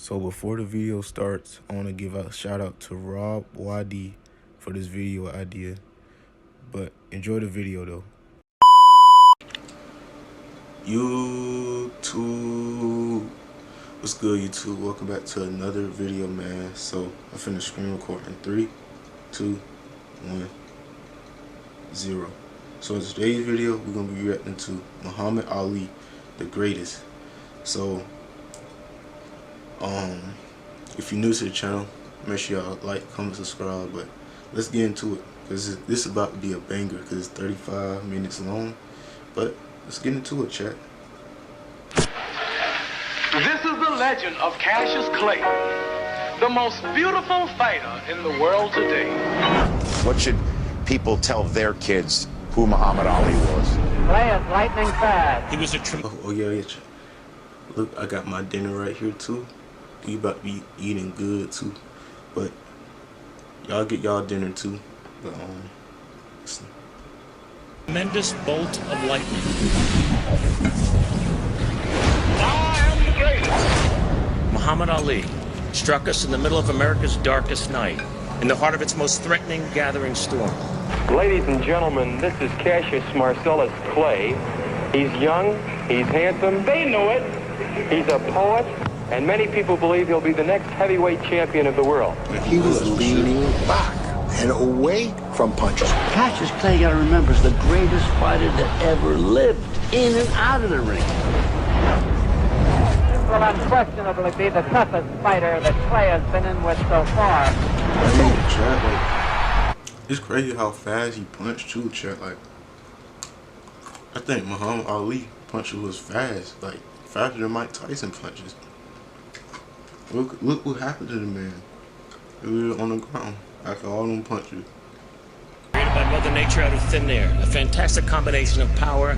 So before the video starts, I want to give a shout out to Rob Wadi for this video idea. But enjoy the video though. YouTube, what's good YouTube? Welcome back to another video, man. So I finished screen recording 3, 2, 1, 0. So in today's video, we're gonna be reacting to Muhammad Ali, the greatest. So if you're new to the channel, make sure y'all like, comment, subscribe. But let's get into it, because this is about to be a banger, because it's 35 minutes long. But let's get into it, chat. This is the legend of Cassius Clay, the most beautiful fighter in the world today. What should people tell their kids who Muhammad Ali was? Clay is lightning fast. He was a Oh yeah, chat. Look, I got my dinner right here too. You about to be eating good too. But y'all get y'all dinner too. But listen. tremendous bolt of lightning. I am the greatest. Muhammad Ali struck us in the middle of America's darkest night, in the heart of its most threatening gathering storm. Ladies and gentlemen, this is Cassius Marcellus Clay. He's young, he's handsome. They know it. He's a poet, and many people believe he'll be the next heavyweight champion of the world. He was leaning back and away from punches. Cassius Clay, you gotta remember, is the greatest fighter that ever lived, in and out of the ring. This will unquestionably be the toughest fighter that Clay has been in with so far. It's crazy how fast he punched too, chat. Like, I think Muhammad Ali punches was fast, like faster than Mike Tyson punches. Look what happened to the man. He was on the ground after all them punches. Created by Mother Nature out of thin air, a fantastic combination of power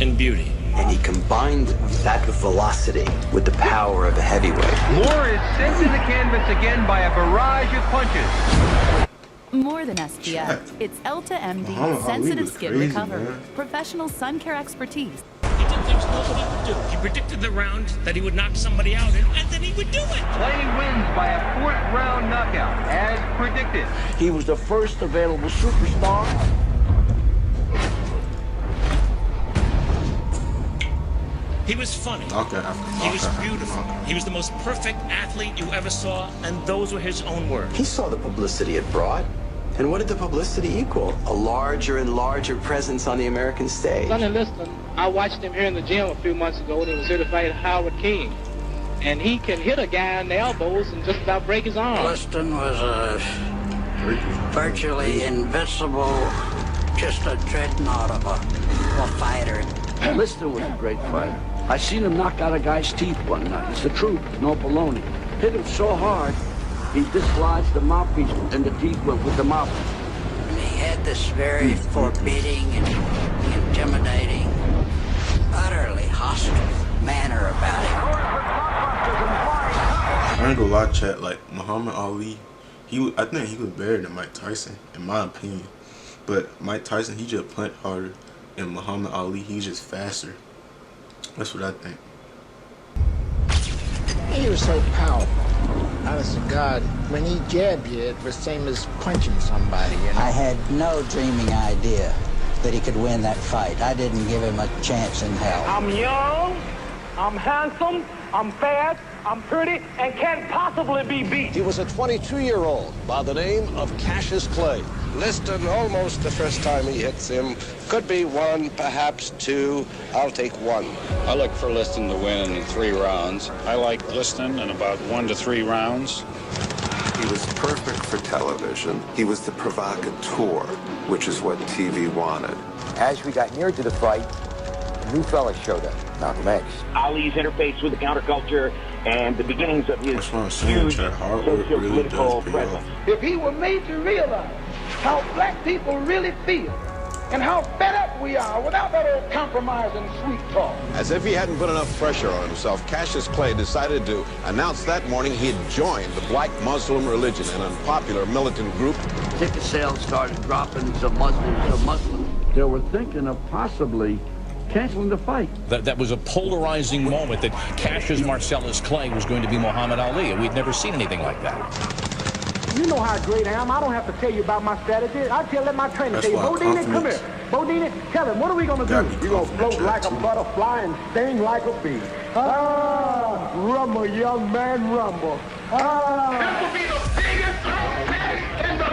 and beauty. And he combined that velocity with the power of a heavyweight. Moore is sent to the canvas again by a barrage of punches. More than SPF, it's Elta-MD Sensitive Skin Recovery, professional sun care expertise. He did things nobody would do. He predicted the round that he would knock somebody out in, and then he would do it. Clay wins by a 4th round knockout, as predicted. He was the first available superstar. He was funny. He was beautiful. He was the most perfect athlete you ever saw, and those were his own words. He saw the publicity it brought. And what did the publicity equal? A larger and larger presence on the American stage. Sonny Liston, I watched him here in the gym a few months ago when he was here to fight Howard King. And he can hit a guy in the elbows and just about break his arm. Liston was a virtually invincible, just a dreadnought of a fighter. Liston was a great fighter. I seen him knock out a guy's teeth one night. It's the truth, no baloney. Hit him so hard, he dislodged the mouthpiece and the teeth went with the mouthpiece. He had this very forbidding and intimidating, utterly hostile manner about him. I ain't gonna lie, chat. Like, Muhammad Ali, I think he was better than Mike Tyson, in my opinion. But Mike Tyson, he just punched harder, and Muhammad Ali, he's just faster. That's what I think. He was so powerful. Honest to God, when he jabbed you, it was the same as punching somebody, you know? I had no dreaming idea that he could win that fight. I didn't give him a chance in hell. I'm young, I'm handsome, I'm fast, I'm pretty, and can't possibly be beat. He was a 22-year-old by the name of Cassius Clay. Liston, almost the first time he hits him. Could be 1, perhaps 2. I'll take 1. I look for Liston to win in 3 rounds. I like Liston in about 1 to 3 rounds. He was perfect for television. He was the provocateur, which is what TV wanted. As we got near to the fight, a new fella showed up, Malcolm X. Ali's interface with the counterculture and the beginnings of his That's what I'm saying, huge chat. Hard work really does pay presence. off. If he were made to realize how black people really feel and how fed up we are without that old compromise and sweet talk. As if he hadn't put enough pressure on himself, Cassius Clay decided to announce that morning he had joined the Black Muslim religion, an unpopular militant group. Ticket sales started dropping to Muslims. They were thinking of possibly canceling the fight. That was a polarizing moment that Cassius Marcellus Clay was going to be Muhammad Ali, and we'd never seen anything like that. You know how great I am. I don't have to tell you about my strategy. Let my trainer tell you. Bodine, come here. Bodine, tell him, what are we going to do? You're going to float like a butterfly and sting like a bee. Ah, rumble, young man, rumble. Ah. This will be the biggest match in the...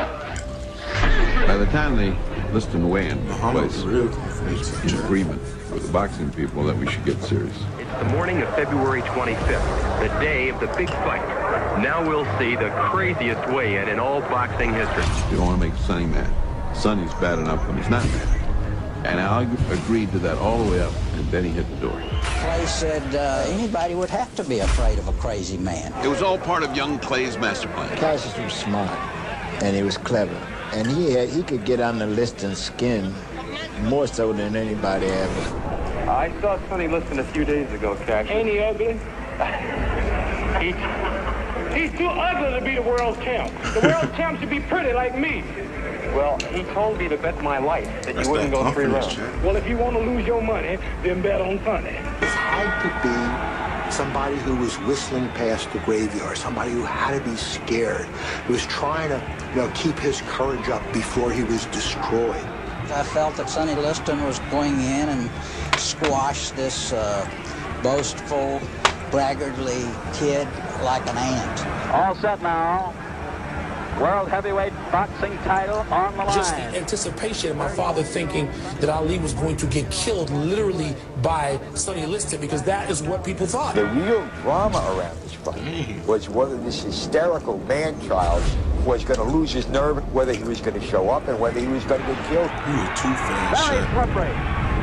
By the time the Liston weigh-in took place, in agreement with the boxing people that we should get serious. It's the morning of February 25th, the day of the big fight. Now we'll see the craziest weigh-in in all boxing history. You don't want to make Sonny mad. Sonny's bad enough when he's not mad. And I agreed to that all the way up, and then he hit the door. Clay said anybody would have to be afraid of a crazy man. It was all part of young Clay's master plan. Cassius was smart, and he was clever. And he could get on the Liston's skin more so than anybody ever. I saw Sonny Liston a few days ago, Cash. Ain't he ugly? He's too ugly to be the world champ. The world champ should be pretty like me. Well, he told me to bet my life that you wouldn't go 3 rounds. Well, if you want to lose your money, then bet on Sonny. It had to be somebody who was whistling past the graveyard, somebody who had to be scared, who was trying to, keep his courage up before he was destroyed. I felt that Sonny Liston was going in and squash this boastful, braggartly kid like an ant. All set now. World heavyweight boxing title on the line. Just the anticipation of my father thinking that Ali was going to get killed literally by Sonny Liston, because that is what people thought. The real drama around this fight was whether this hysterical man-child was going to lose his nerve, whether he was going to show up, and whether he was going to get killed. He was too fast.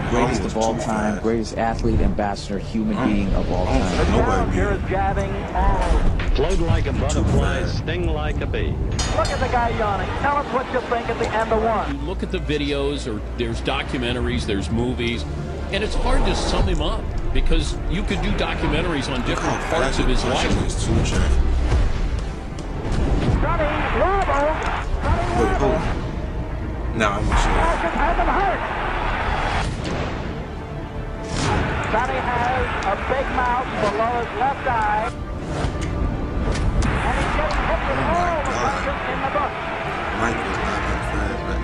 Greatest of all time, greatest athlete, ambassador, human being of all time. Nobody jabbing all. Float like a butterfly, sting like a bee. Look at the guy yawning. Tell us what you think at the end of one. You look at the videos, or there's documentaries, there's movies, and it's hard to sum him up because you could do documentaries on different parts of his life. Now I'm sure. Sonny has a big mouth below his left eye. And he's getting hit with all the punches in the book. Mike was not that fast right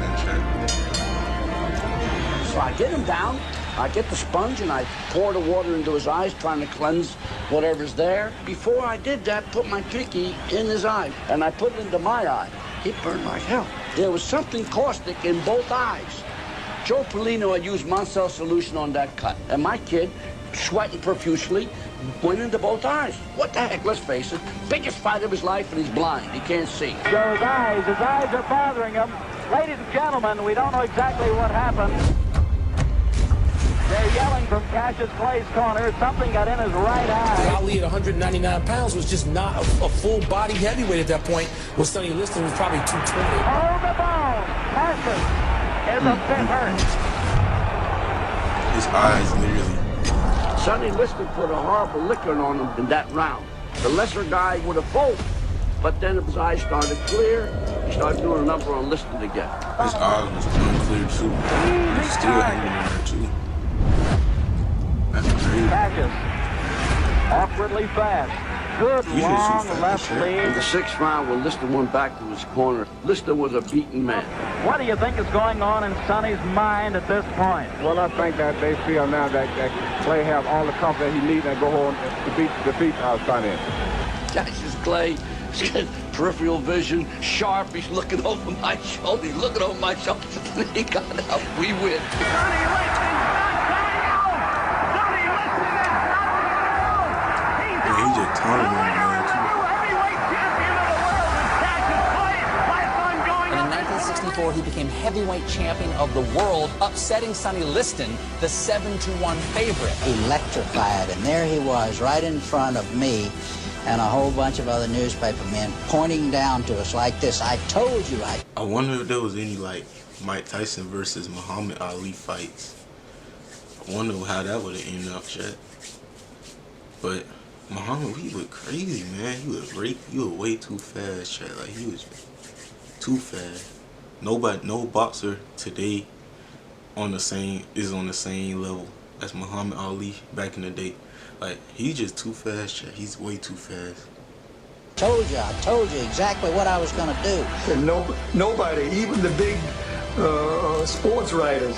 So I get him down, I get the sponge and I pour the water into his eyes, trying to cleanse whatever's there. Before I did that, put my pinky in his eye, and I put it into my eye. It burned like hell. There was something caustic in both eyes. Joe Polino had used Moncel solution on that cut, and my kid, sweating profusely, went into both eyes. What the heck, let's face it, biggest fight of his life, and he's blind, he can't see. Joe's eyes, his eyes are bothering him. Ladies and gentlemen, we don't know exactly what happened. They're yelling from Cassius Clay's corner, something got in his right eye. Ali at 199 pounds was just not a full body heavyweight at that point, where Sonny Liston was probably 220. Hold the bone, Cassius is a bit hurt. His eyes literally. Sonny Liston put a horrible licking on him in that round. The lesser guy would have folded, but then his eyes started clear. He started doing a number on Liston again. His eyes was unclear too. He's still hanging in there too. That's crazy. Cassius, awkwardly fast. Good long left lead. In the 6th round, when Liston went back to his corner, Liston was a beaten man. What do you think is going on in Sonny's mind at this point? Well, I think that they feel now that Clay have all the confidence he needs and go on to defeat Sonny. Cassius Clay, he's got peripheral vision, sharp. He's looking over my shoulder. He's looking over my shoulder. He got up. We win. Sonny Liston! He just taunted him, man. And in 1964, he became heavyweight champion of the world, upsetting Sonny Liston, the 7-1 favorite. Electrified, and there he was, right in front of me, and a whole bunch of other newspaper men pointing down to us like this. I told you. I wonder if there was any like Mike Tyson versus Muhammad Ali fights. I wonder how that would have ended up, Chet. But Muhammad, he was crazy, man. You were way too fast, Chet. Like, he was too fast. No boxer today is on the same level as Muhammad Ali back in the day. Like, he's just too fast, chat. He's way too fast. I told you exactly what I was going to do. And nobody, even the big sports writers,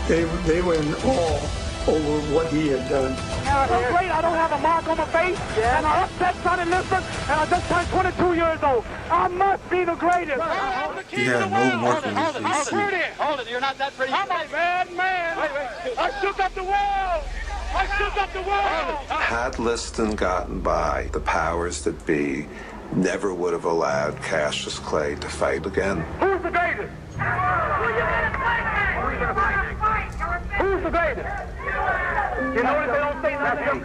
they were in awe over what he had done. So great, I don't have a mark on my face, and I upset Sonny Liston, and I just turned 22 years old. I must be the greatest. He had no mark on his face. Hold it, you're not that pretty. I'm a bad man. I shook up the world. Had Liston gotten by, the powers that be never would have allowed Cassius Clay to fight again. Who's the greatest? Who's the greatest? You notice they don't say nothing.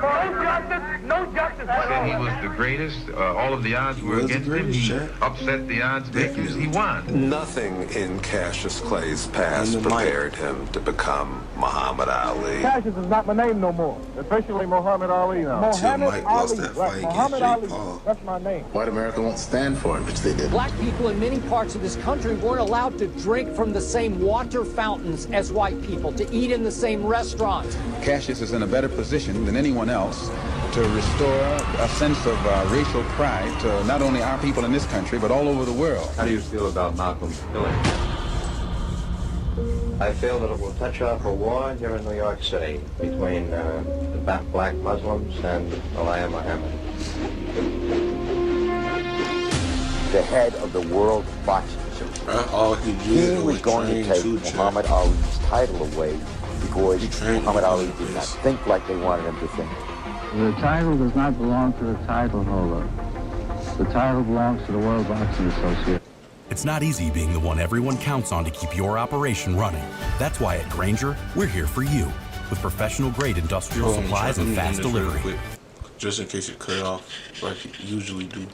No justice. Said he was the greatest. All of the odds were against him. He upset the odds makers. He won. Nothing in Cassius Clay's past prepared him to become Muhammad Ali. Cassius is not my name no more. Officially Muhammad Ali now. Muhammad Ali. Right. Muhammad Ali. That's my name. White America won't stand for it, which they did. Black people in many parts of this country weren't allowed to drink from the same water fountains as white people, to eat in the same restaurants. Cassius is in a better position than anyone else to restore a sense of racial pride to not only our people in this country, but all over the world. How do you feel about Malcolm's killing? I feel that it will touch off a war here in New York City between the black Muslims and Elijah Muhammad. The head of the World Boxing Association. He was going to take Muhammad Ali's title away because Muhammad Ali did not think like they wanted him to think. The title does not belong to the title holder. The title belongs to the World Boxing Association. It's not easy being the one everyone counts on to keep your operation running. That's why at Grainger, we're here for you with professional-grade industrial supplies and fast delivery. Quick, just in case it cut off, like it usually do.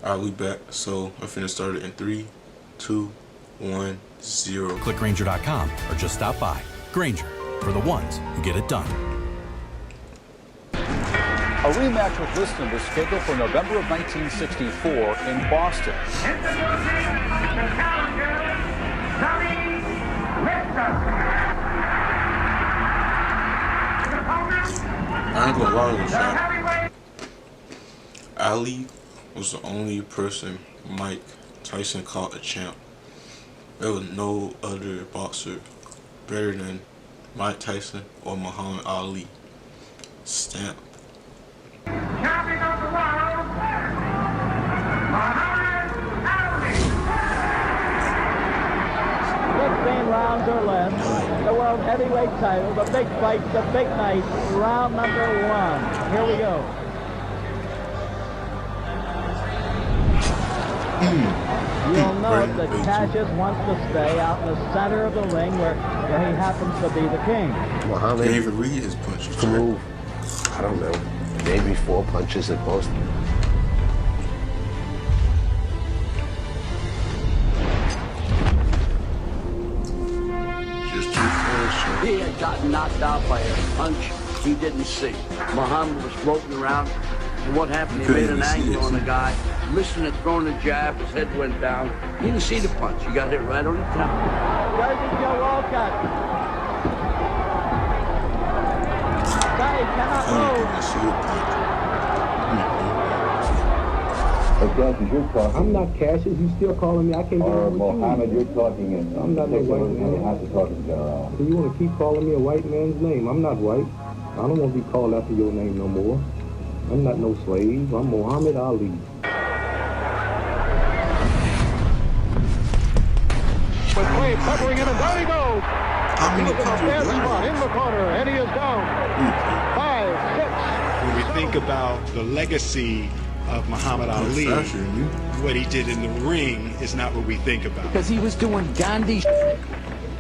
Alright, we back. So I'm finna start it in 3, 2, 1, 0. Click Grainger.com or just stop by. Grainger, for the ones who get it done. A rematch with Liston is scheduled for November of 1964 in Boston. I ain't gonna lie to you, Sean. Ali was the only person Mike Tyson called a champ. There was no other boxer better than Mike Tyson or Muhammad Ali. Stamp. Champion of the world, Muhammad Ali. 16 rounds or less. The world heavyweight title, the big fight, the big night. Round number 1. Here we go. You'll note that Cassius wants to stay out in the center of the ring where he happens to be the king. Muhammad can't even read his punches. To move, I don't know, maybe 4 punches at most. He had gotten knocked out by a punch he didn't see. Muhammad was floating around, and what happened? He made an angle on the guy. Liston had thrown a jab, his head went down. He didn't see the punch. He got hit right on the temple. Jersey Joe Walcott. Guy cannot move. Cassius, you're talking. I'm not Cassius. You still calling me? I can't get on with Mohammed, you. you're talking in. I'm not no white man. I have to talk in general. So you want to keep calling me a white man's name? I'm not white. I don't want to be called after your name no more. I'm not no slave. I'm Muhammad Ali. With Clay peppering him, and down he goes. He was in a bad spot in the corner, and he is down. 5, 6. When we think about the legacy of Muhammad Ali, what he did in the ring is not what we think about. Because he was doing Gandhi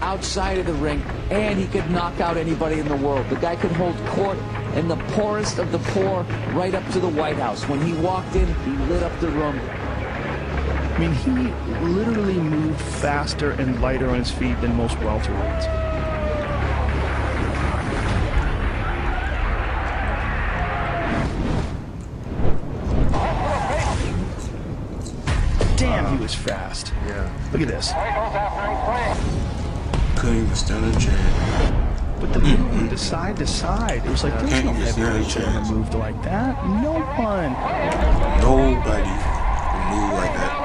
outside of the ring, and he could knock out anybody in the world. The guy could hold court in the poorest of the poor right up to the White House. When he walked in, he lit up the room. I mean, he literally moved faster and lighter on his feet than most welterweights. Damn, he was fast. Yeah. Look at this. couldn't even stand a chance. But the movement, the side to side, it was like there's no heavyweight that moved like that. No one. Nobody moved like that.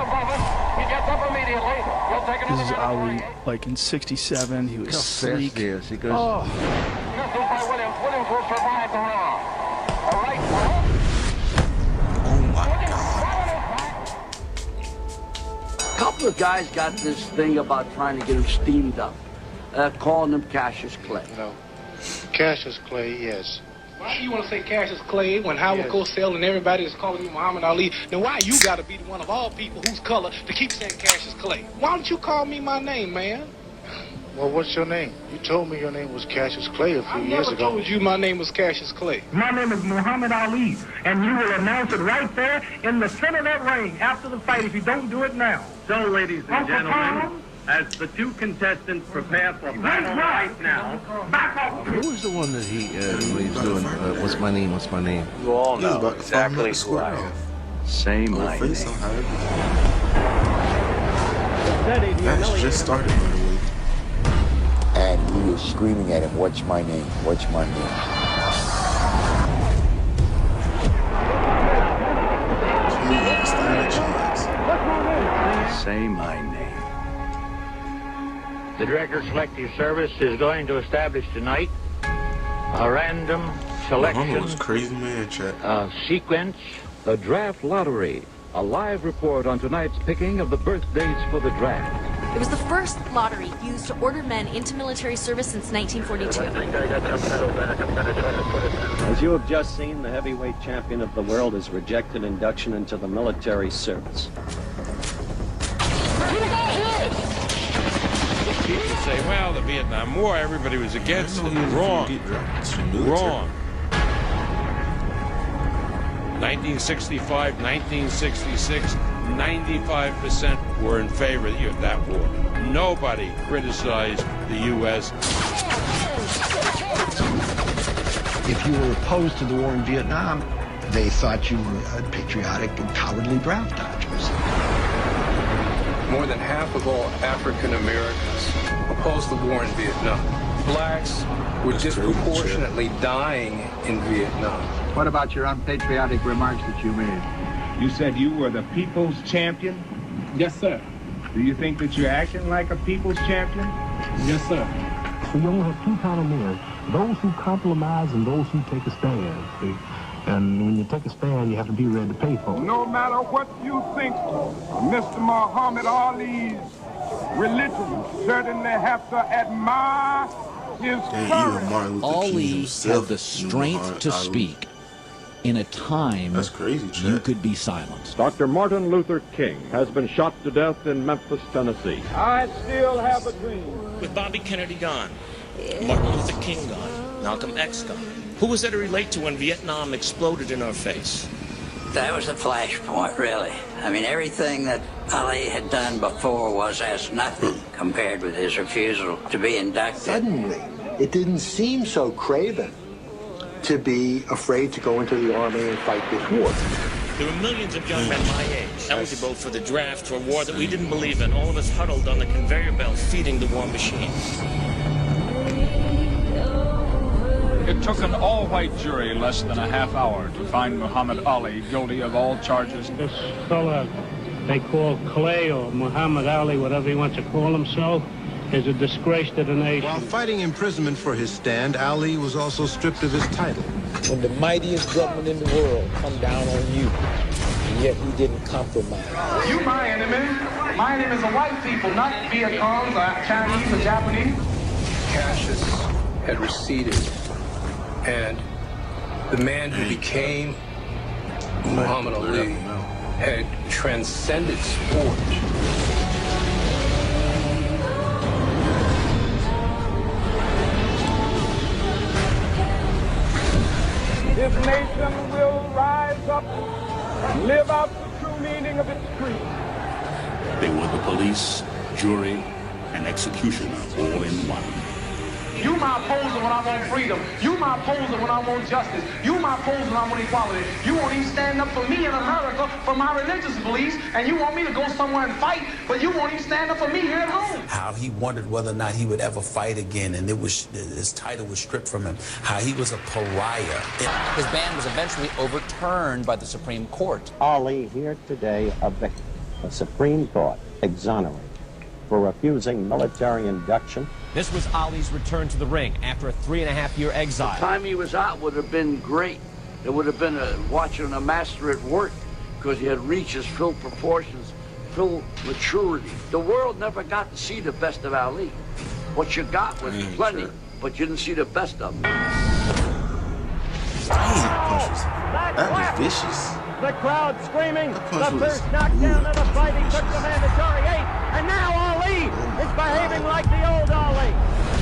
This is Ali, like in '67. He was sleek. He goes. Oh. A couple of guys got this thing about trying to get him steamed up, calling him Cassius Clay. No. Cassius Clay, yes. Why do you want to say Cassius Clay when Howard Cosell and everybody is calling you Muhammad Ali? Then why you got to be the one of all people whose color to keep saying Cassius Clay? Why don't you call me my name, man? Well, what's your name? You told me your name was Cassius Clay a few years ago. I never told you my name was Cassius Clay. My name is Muhammad Ali, and you will announce it right there in the center of that ring after the fight if you don't do it now. So, ladies and gentlemen, as the two contestants prepare for battle right now. Who was the one that he was doing? What's my name? What's my name? You all know exactly who I am. Say my name. That's just started, by the way. And he is screaming at him, "What's my name? What's my name?" Say my name. The Director Selective Service is going to establish tonight a random selection crazy man, chat. Sequence, the draft lottery. A live report on tonight's picking of the birth dates for the draft. It was the first lottery used to order men into military service since 1942. As you have just seen, the heavyweight champion of the world has rejected induction into the military service. People say, well, the Vietnam War, everybody was against it. Wrong. Wrong. 1965, 1966, 95% were in favor of that war. Nobody criticized the U.S. If you were opposed to the war in Vietnam, they thought you were patriotic and cowardly draft dodgers. More than half of all African Americans opposed the war in Vietnam. Blacks were disproportionately dying in Vietnam. What about your unpatriotic remarks that you made? You said you were the people's champion? Yes, sir. Do you think that you're acting like a people's champion? Yes, sir. So you only have two kind of men, those who compromise and those who take a stand. See? And when you take a stand, you have to be ready to pay for it. No matter what you think of Mr. Muhammad Ali's religion, you certainly have to admire his courage. Ali had the strength to speak in a time you could be silenced. Dr. Martin Luther King has been shot to death in Memphis, Tennessee. I still have a dream. With Bobby Kennedy gone, Martin Luther King gone, Malcolm X gone, who was there to relate to when Vietnam exploded in our face? That was a flashpoint, really. I mean, everything that Ali had done before was as nothing compared with his refusal to be inducted. Suddenly, it didn't seem so craven to be afraid to go into the army and fight this war. There were millions of young men my age eligible for the draft for a war that we didn't believe in, all of us huddled on the conveyor belt feeding the war machine. It took an all-white jury less than a half hour to find Muhammad Ali guilty of all charges. This fella they call Clay or Muhammad Ali, whatever he wants to call himself, is a disgrace to the nation. While fighting imprisonment for his stand, Ali was also stripped of his title. When the mightiest government in the world come down on you, and yet you didn't compromise. You my enemy. My enemies are white people, not Viet Congs or Chinese or Japanese. Cassius had receded, and the man who became Muhammad Ali had transcended sport. This nation will rise up and live out the true meaning of its creed. They were the police, jury, and executioner all in one. You my opposer when I want freedom. You my opposer when I want justice. You my opposer when I want equality. You won't even stand up for me in America for my religious beliefs, and you want me to go somewhere and fight, but you won't even stand up for me here at home. How he wondered whether or not he would ever fight again, and his title was stripped from him. How he was a pariah. His ban was eventually overturned by the Supreme Court. Ali here today a victim. The Supreme Court exonerated for refusing military induction. This was Ali's return to the ring after a 3.5-year exile. The time he was out would have been great. It would have been watching a master at work, because he had reached his full proportions, full maturity. The world never got to see the best of Ali. What you got was plenty, but you didn't see the best of him. That was vicious. The crowd screaming. The first knockdown of the fight. He took the mandatory 8. And now Ali is behaving like the old Ali.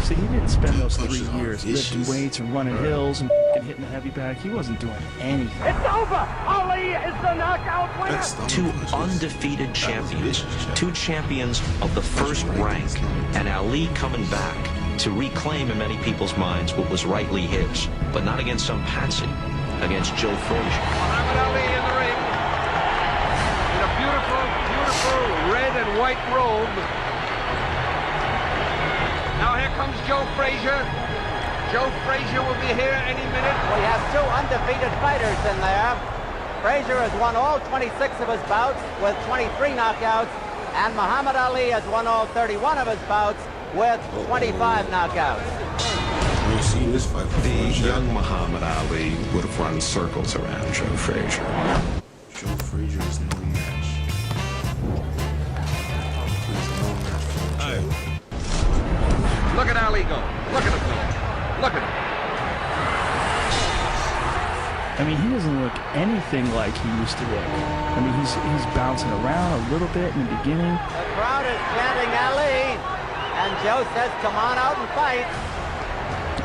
See, he didn't spend those 3 years lifting weights and running hills and hitting the heavy bag. He wasn't doing anything. It's over. Ali is the knockout winner. 2 undefeated champions. 2 champions of the first rank. And Ali coming back to reclaim in many people's minds what was rightly his. But not against some patsy. Against Joe Frazier. Muhammad Ali in the ring in a beautiful, beautiful red and white robe. Now here comes Joe Frazier. Joe Frazier will be here any minute. We have 2 undefeated fighters in there. Frazier has won all 26 of his bouts with 23 knockouts, and Muhammad Ali has won all 31 of his bouts with 25 knockouts. The young Muhammad Ali would have run circles around Joe Frazier. Joe Frazier is no match. Look at Ali go. Look at him go. Look at him. I mean, he doesn't look anything like he used to look. I mean, he's bouncing around a little bit in the beginning. The crowd is chanting Ali, and Joe says, come on out and fight.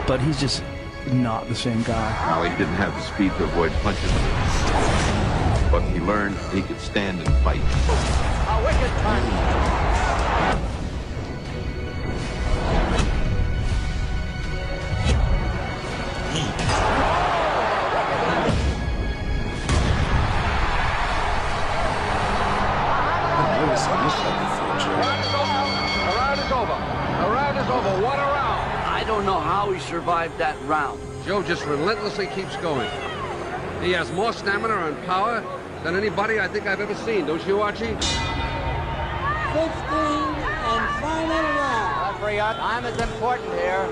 But he's just not the same guy. Ali didn't have the speed to avoid punches, but he learned he could stand and fight. A wicked punch. The round is over. The round is over. What a round. I don't know how he survived that round. Joe just relentlessly keeps going. He has more stamina and power than anybody I think I've ever seen. Don't you, Archie? 16 and final round. Referee, time is important here.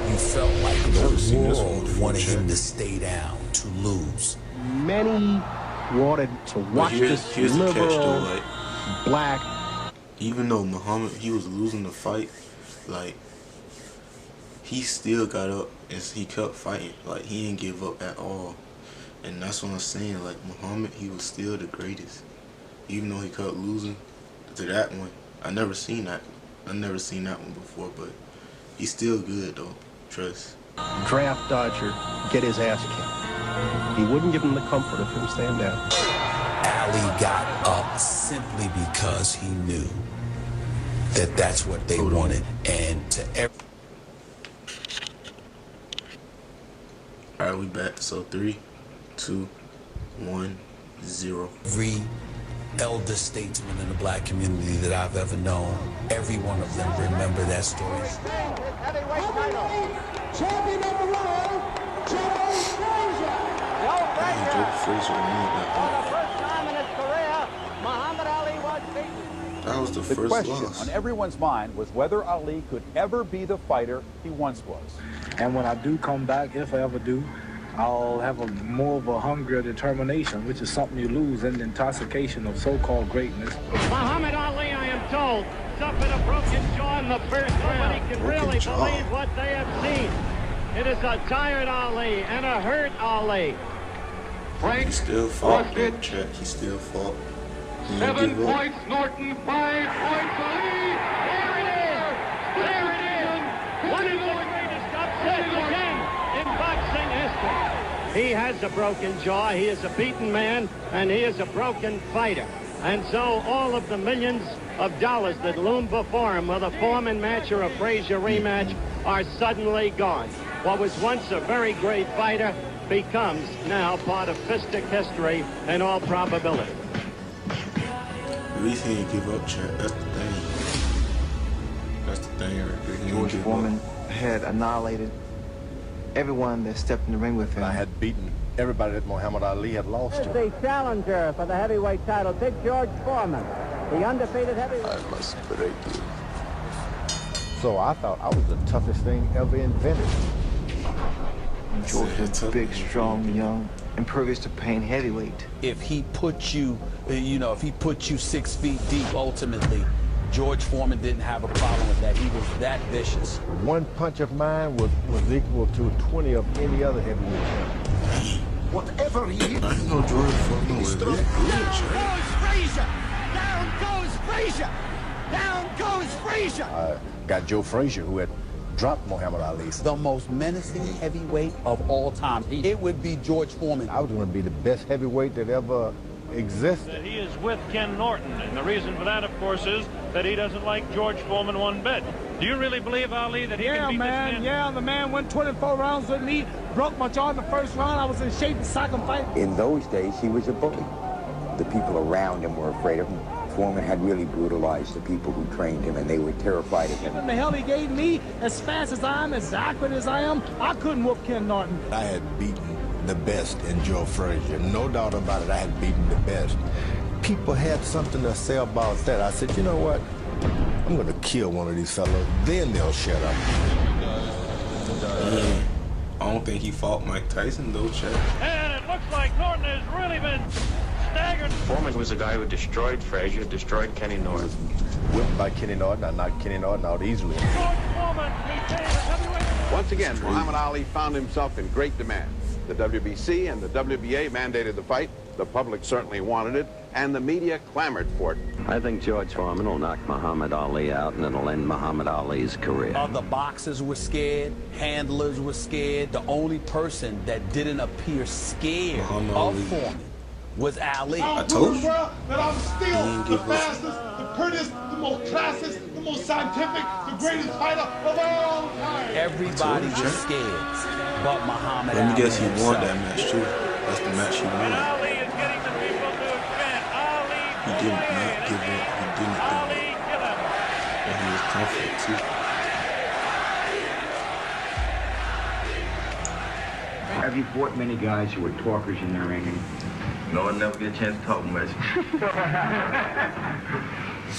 You felt like the world wanted him to stay down, to lose. Many wanted to watch this liberal, black. Even though Muhammad, he was losing the fight, like, he still got up and he kept fighting. Like, he didn't give up at all. And that's what I'm saying. Like, Muhammad, he was still the greatest. Even though he kept losing to that one. I never seen that one before, but he's still good, though. Trust. Draft dodger, get his ass kicked. He wouldn't give him the comfort of him staying down. Ali got up simply because he knew that that's what they wanted. And to every... All right, we back. So 3, 2, 1, 0. Every elder statesman in the black community that I've ever known, every one of them remember that story. Champion of the world, Joe Frazier. Joe Frazier won that one. For the first time in his career, Muhammad Ali was beaten. That was the first The question loss on everyone's mind was whether Ali could ever be the fighter he once was. And when I do come back, if I ever do, I'll have more of a hunger, determination, which is something you lose in the intoxication of so-called greatness. Muhammad Ali, I am told, suffered a broken jaw in the first round. Nobody can really believe what they have seen. It is a tired Ali and a hurt Ali. Frank, he still fought. He still fought. 7 points, Norton. 5 points, Ali. There it is. There it is. One of the greatest upsets again in boxing history. He has a broken jaw. He is a beaten man, and he is a broken fighter. And so all of the millions of dollars that loomed before him with a Foreman match or a Frazier rematch are suddenly gone. What was once a very great fighter becomes now part of fistic history in all probability. At least he didn't give up, Chad. That's the thing. That's the thing right there. George Foreman had annihilated everyone that stepped in the ring with him. I had beaten everybody that Muhammad Ali had lost to. The challenger for the heavyweight title, Big George Foreman, the undefeated heavyweight. I must break you. So I thought I was the toughest thing ever invented. George was big, strong, young, impervious to pain, heavyweight. If he put you, if he put you 6 feet deep, ultimately, George Foreman didn't have a problem with that. He was that vicious. One punch of mine was equal to 20 of any other heavyweight champion. Whatever he is. I know George Foreman was good. Down goes Frazier! Down goes Frazier! Down goes Frazier! I got Joe Frazier, who had dropped Muhammad Ali. The most menacing heavyweight of all time. It would be George Foreman. I was going to be the best heavyweight that ever existed. He is with Ken Norton, and the reason for that, of course, is that he doesn't like George Foreman one bit. Do you really believe, Ali, that he can beat this man? Yeah, the man went 24 rounds with me, broke my jaw in the first round. I was in shape to second fight. In those days, he was a bully. The people around him were afraid of him. Foreman had really brutalized the people who trained him, and they were terrified of him. Given the hell he gave me, as fast as I am, as accurate as I am, I couldn't whoop Ken Norton. I had beaten the best in Joe Frazier. No doubt about it, I had beaten the best. People had something to say about that. I said, you know what? I'm going to kill one of these fellas, then they'll shut up. I don't think he fought Mike Tyson, though, Chad. And it looks like Norton has really been staggered. Foreman was a guy who destroyed Frazier, destroyed Kenny Norton. Whipped by Kenny Norton. I knocked Kenny Norton out easily. Once again, Muhammad Ali found himself in great demand. The WBC and the WBA mandated the fight. The public certainly wanted it, and the media clamored for it. I think George Foreman will knock Muhammad Ali out, and it'll end Muhammad Ali's career. Other boxers were scared, handlers were scared. The only person that didn't appear scared of Foreman was Ali. I told you that I'm still the fastest, the prettiest, the most classist, the most scientific, the greatest fighter of all time. Everybody was scared, but Muhammad Ali. Let me guess, he won that match too. That's the match he won. Ali is getting the people to expand. Ali. He did not give up. He didn't give up. And he was confident too. Have you fought many guys who were talkers in the ring? No, I never get a chance to talk much.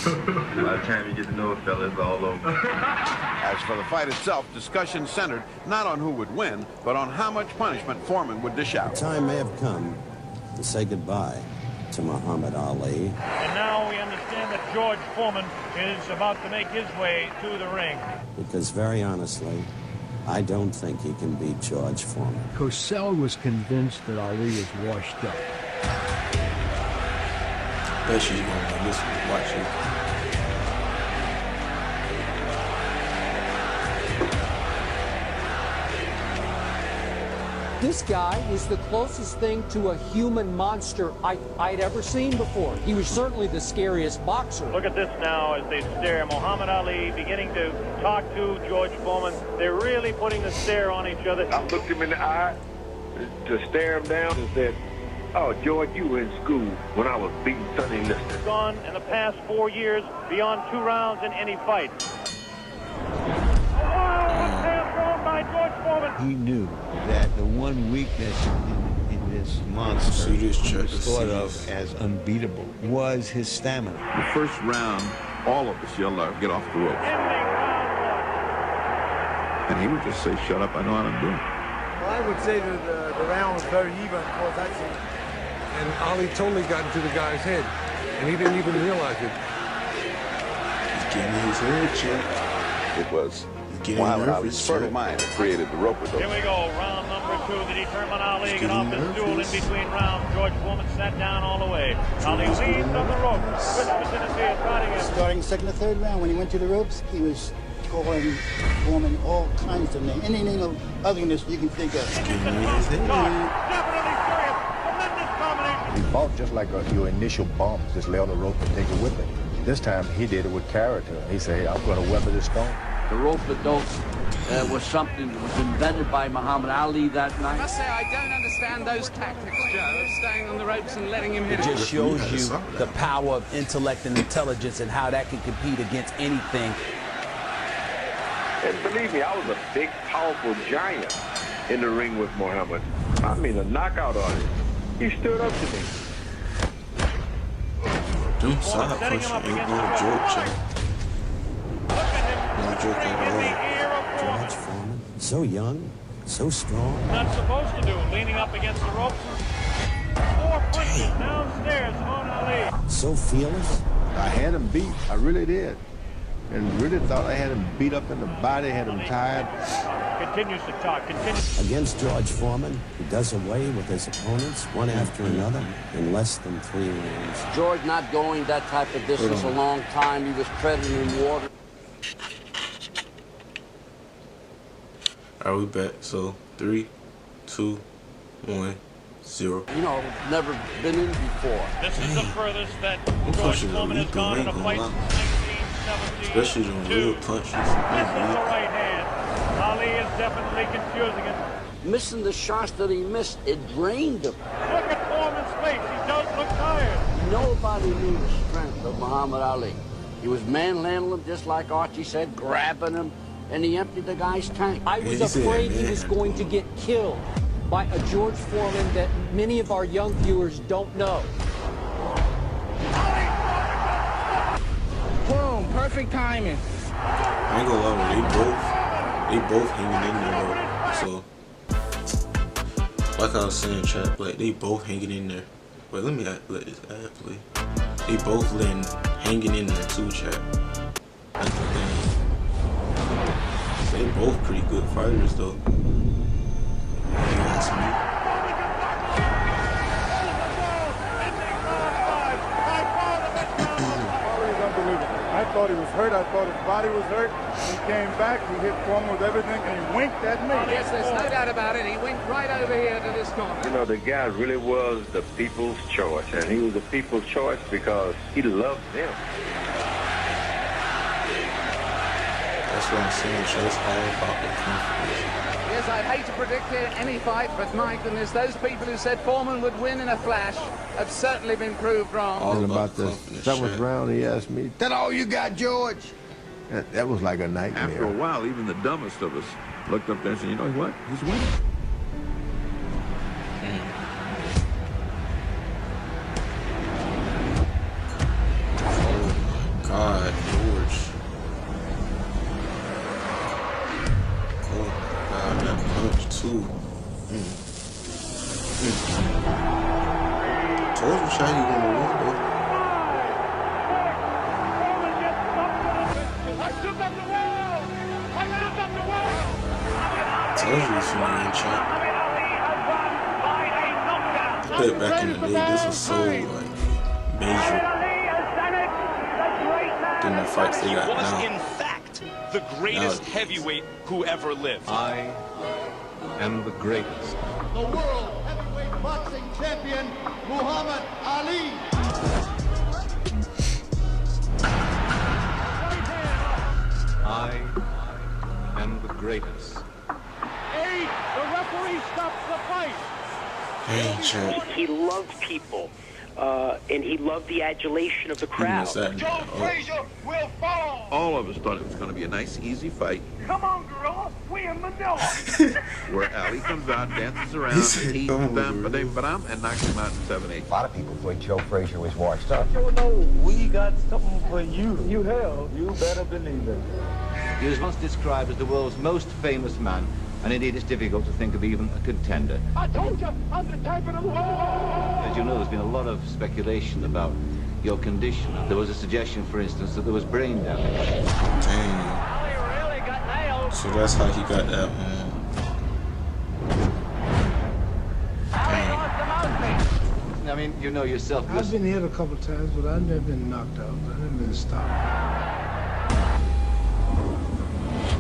By the time you get to know a fella, it's all over. As for the fight itself, discussion centered not on who would win, but on how much punishment Foreman would dish out. The time may have come to say goodbye to Muhammad Ali. And now we understand that George Foreman is about to make his way to the ring. Because very honestly, I don't think he can beat George Foreman. Cosell was convinced that Ali is washed up. Bet she's gonna listen, watch it. This guy is the closest thing to a human monster I'd ever seen before. He was certainly the scariest boxer. Look at this now as they stare. Muhammad Ali beginning to talk to George Foreman. They're really putting the stare on each other. I looked him in the eye to stare him down and said, "Oh, George, you were in school when I was beating Sonny Liston." Gone in the past 4 years beyond 2 rounds in any fight. By George Foreman. He knew that the one weakness in this monster was thought of as unbeatable was his stamina. The first round, all of us yelled out, "Get off the ropes." And he would just say, "Shut up, I know what I'm doing." Well, I would say that the round was very even, of course, actually. And Ali totally got into the guy's head, and he didn't even realize it. He's getting his head checked. It was Muhammad Ali's fertile mind that created the rope. Here we go, round number 2. The determined Ali get off the stool in between rounds. George Foreman sat down all the way. Ali leads on the rope. Starting second or third round, when he went to the ropes, he was calling Foreman all kinds of names. Any name of ugliness you can think of. Definitely serious. Tremendous combination. He fought just like your initial bums, just lay on the rope and take it with it. This time, he did it with character. He said, hey, I'm going to weather this storm. The rope-a-dope was something that was invented by Muhammad Ali that night. I must say, I don't understand those tactics, Joe, of staying on the ropes and letting him hit it. It just shows you the power of intellect and intelligence and how that can compete against anything. And believe me, I was a big, powerful giant in the ring with Muhammad. I mean, a knockout artist. He stood up to me. Them side punches ain't no joke, Joe. No joke at all. George Foreman, so young, so strong. Not supposed to do, leaning up against the ropes. 4 punches downstairs on Ali. So fearless. I had him beat, I really did. And really thought I had him beat up in the body, had him tired. Continues to talk, continues. Against George Foreman, he does away with his opponents one after another in less than 3 rounds. George not going that type of distance a long time. He was treading in water. All right, we back. So 3, 2, 1, 0. You know, never been in before. This is the furthest that George Foreman has gone in a fight since 1972. Especially them real punches. This is the right hand. Ali is definitely confusing it. Missing the shots that he missed, it drained him. Look at Foreman's face. He does look tired. Nobody knew the strength of Muhammad Ali. He was manhandling him, just like Archie said, grabbing him, and he emptied the guy's tank. I was afraid he was going to get killed by a George Foreman that many of our young viewers don't know. Boom, perfect timing. I ain't gonna lie, they both hanging in there though. So, like I was saying, chat, like they both hanging in there. Wait, let this ad play. They both hanging in there too, chat. That's the thing. They both pretty good fighters though. You ask me. I thought he was hurt. I thought his body was hurt. He came back. He hit Foreman with everything, and he winked at me. Yes, there's no doubt about it. He winked right over here to this corner. You know, the guy really was the people's choice, and he was the people's choice because he loved them. That's what I'm saying. It's all about the confidence. Yes, I'd hate to predict any fight, but my goodness, those people who said Foreman would win in a flash have certainly been proved wrong. All about the 7th round, he asked me, "That all you got, George?" That was like a nightmare. After a while, even the dumbest of us looked up there and said, you know what? He's winning. Oh my God, George. Oh my God, that punch too. Told you, Shaq, you gonna win though. Told you he's finna win, Shaq. I bet back in the day, this was so like major than the fights they got now. In fact, the greatest heavyweight who ever lived. I am the greatest. The world heavyweight boxing champion, Muhammad Ali. I am the greatest. Hey, the referee stops the fight. Hey, Chad. He loved people, and he loved the adulation of the crowd. Joe Frazier will fall. All of us thought it was going to be a nice, easy fight Come on, gorilla. We in Manila. where Ali comes out, dances around, and knocks him out in 7-8. A lot of people thought Joe Frazier was washed up. You know, we got something for you. You have. You better believe it. He was once described as the world's most famous man, and indeed it's difficult to think of even a contender. I told you, I'm the type of the world. As you know, there's been a lot of speculation about your condition. There was a suggestion, for instance, that there was brain damage. Dang. So that's how he got that I mean, you know yourself. I've been hit a couple times, but I've never been knocked out. I've never been stopped.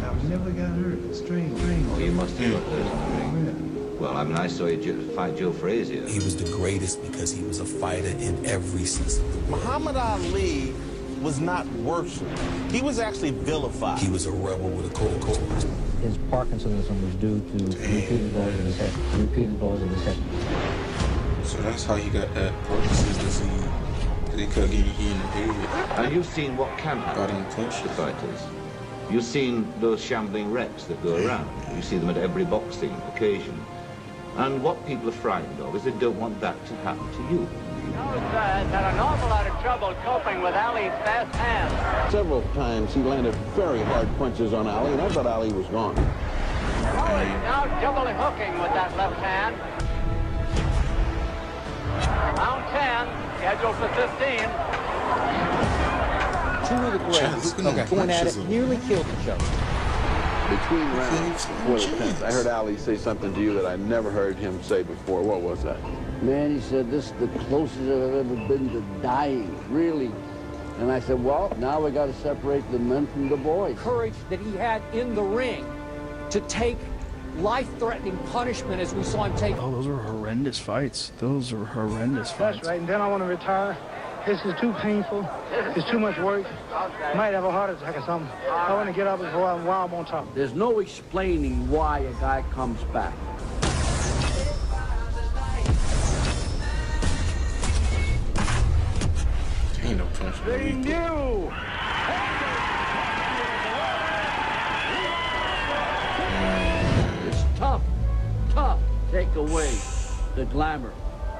I never got hurt. Strange. Oh, you must have got hurt. Well, I mean, I saw you fight Joe Frazier. He was the greatest because he was a fighter in every sense of the word. Muhammad Ali was not worshipped. He was actually vilified. He was a rebel with a cold cause. His Parkinsonism was due to repeated blows in his head. Repeated blows in his head. So that's how he got that Parkinson's disease. They kept getting hit in the head. And you've seen what can happen to fighters. You've seen those shambling wrecks that go around. You see them at every boxing occasion. And what people are frightened of is they don't want that to happen to you. Has had an awful lot of trouble coping with Ali's fast hands. Several times he landed very hard punches on Ali, and I thought Ali was gone. Now double hooking with that left hand. Round 10, scheduled for 15. Two of the greats going at it nearly killed each other. Between rounds before the 10th, I heard Ali say something to you that I never heard him say before. What was that? Man, he said, this is the closest I've ever been to dying, really. And I said, well, now we got to separate the men from the boys. Courage that he had in the ring to take life-threatening punishment as we saw him take. Oh, those were horrendous fights. Those were horrendous fights. That's right, and then I want to retire. This is too painful. It's too much work. Might have a heart attack or something. I want to get up while I'm on top. There's no explaining why a guy comes back. Ain't no punch. They knew. It's tough. Take away the glamour,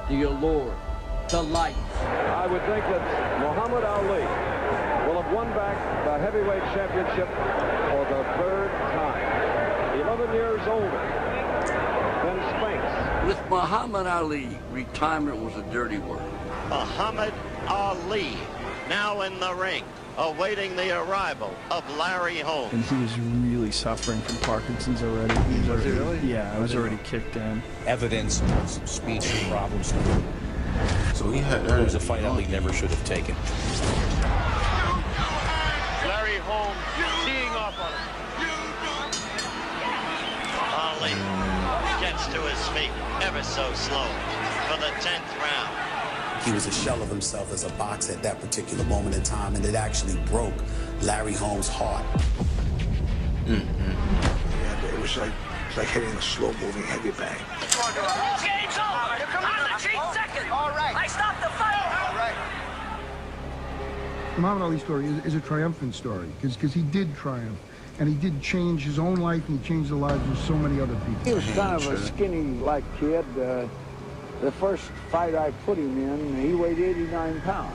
the allure, the lights. I would think that Muhammad Ali will have won back the heavyweight championship for the third time. 11 years older than Spinks. With Muhammad Ali, retirement was a dirty word. Muhammad Ali, now in the ring, awaiting the arrival of Larry Holmes. And he was really suffering from Parkinson's already. Was he really? Yeah, it was already kicked in. Evidence of some speech problems. So he had that. It was a fight Ali never should have taken. Larry Holmes teeing off on him. Ali gets to his feet ever so slow for the 10th round. He was a shell of himself as a boxer at that particular moment in time, and it actually broke Larry Holmes' heart. Yeah, it was like hitting a slow-moving heavy bag. Game's over. You're coming on the cheap second. All right. I stopped the fight. All right. The Muhammad Ali story is a triumphant story because he did triumph. And he did change his own life, and he changed the lives of so many other people. He was kind of a skinny-like kid. The first fight I put him in, he weighed 89 pounds.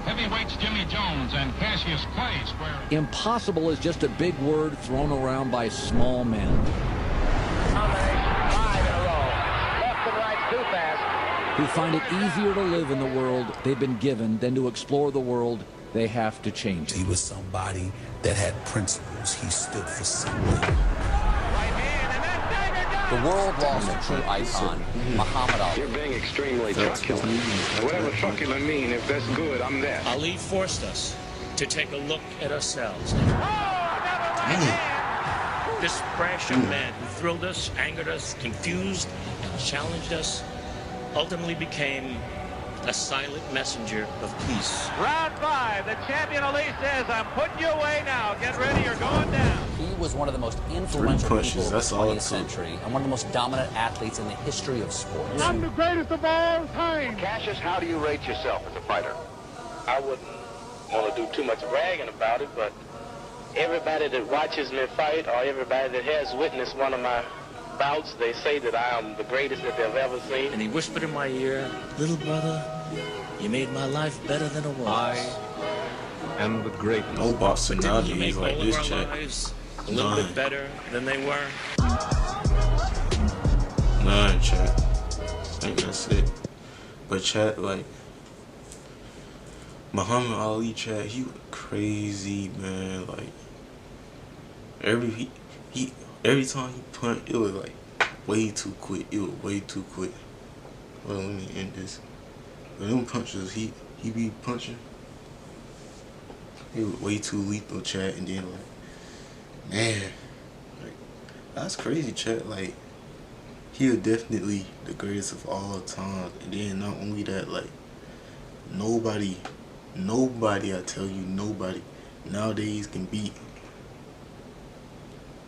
Heavyweights Jimmy Jones and Cassius Clay square. Impossible is just a big word thrown around by small men. Combination 5 in a row. Left and right too fast. Who find it easier to live in the world they've been given than to explore the world they have to change. He was somebody that had principles. He stood for something. The world lost a true icon, Muhammad Ali. You're being extremely truculent. Whatever truculent mean, if that's good, I'm there. Ali forced us to take a look at ourselves. This brash young man who thrilled us, angered us, confused, and challenged us, ultimately became a silent messenger of peace. Round 5, the champion Ali says, I'm putting you away now. Get ready, you're going down. He was one of the most influential people of the 20th century and one of the most dominant athletes in the history of sports. I'm the greatest of all time. Cassius, how do you rate yourself as a fighter? I wouldn't want to do too much bragging about it, but everybody that watches me fight or everybody that has witnessed one of my bouts, they say that I am the greatest that they've ever seen. And he whispered in my ear, little brother, you made my life better than it was. I am the greatest. No boxing nowadays You make like all this, of our Chet. lives a little bit better than they were. Nah, Chet. I think that's it. But Chet, like, Muhammad Ali, Chet, he was crazy, man. Like, every time he punched, it was like way too quick. It was way too quick. Well, let me end this. But them punches, he be punching. It was way too lethal, Chat. And then like, man, like that's crazy, Chat. Like he is definitely the greatest of all time. And then not only that, like nobody, I tell you, nobody nowadays can beat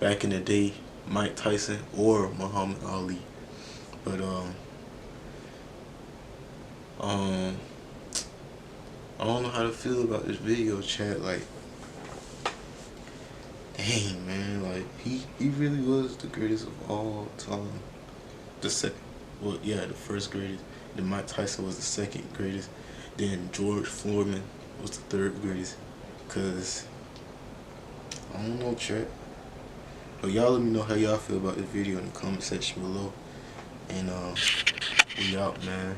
back in the day Mike Tyson or Muhammad Ali. But I don't know how to feel about this video, chat. Like, dang, man, like he really was the greatest of all time. The first greatest. Then Mike Tyson was the second greatest. Then George Foreman was the third greatest. Cause I don't know, chat. But y'all let me know how y'all feel about this video in the comment section below. And we out, man.